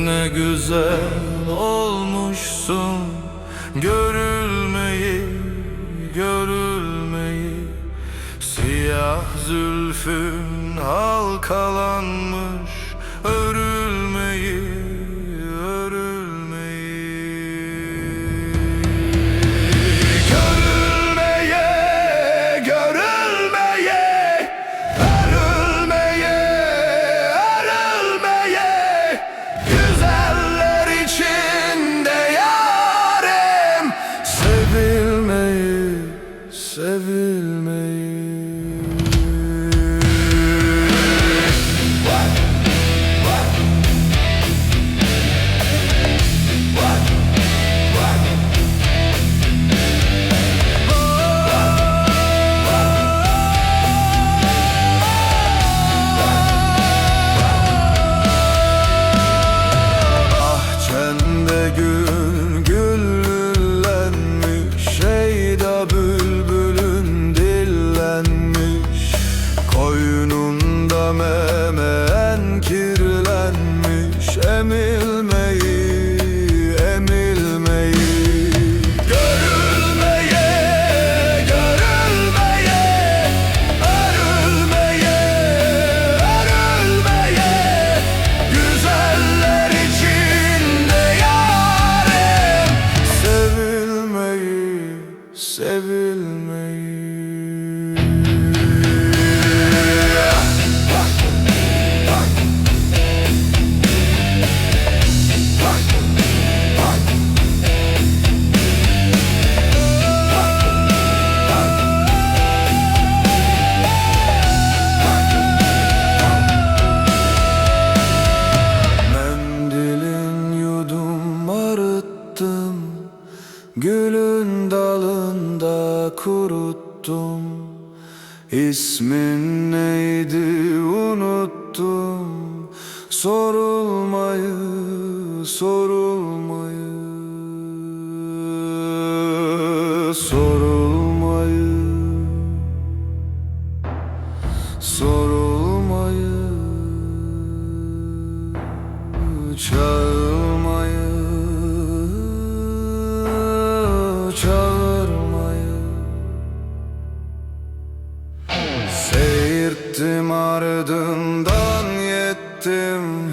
ne güzel olmuşsun. Görülmeyi, görülmeyi. Siyah zülfün halkalanmış. Örülmeyi, örülmeyi. Görülmeye, görülmeye. Örülmeye, örülmeye. Güzeller içinde yarim. Sevilmeyi, sevilmeyi. Gül güllülenmiş, şeyda bülbülün dillenmiş. Koynunda memen kirlenmiş, emilmeyi, emilmeyi. Görülmeye, görülmeye. Örülmeye, örülmeye. Güzeller içinde sevilmeyi. Mendilin yudum arıttım, gülün dalında kuruttum. İsmin neydi unuttum. Sorulmayı, sorulmayı, sorulmayı, sorulmayı, çağırmayı, çağırmayı. Seyirttim ardından yettim.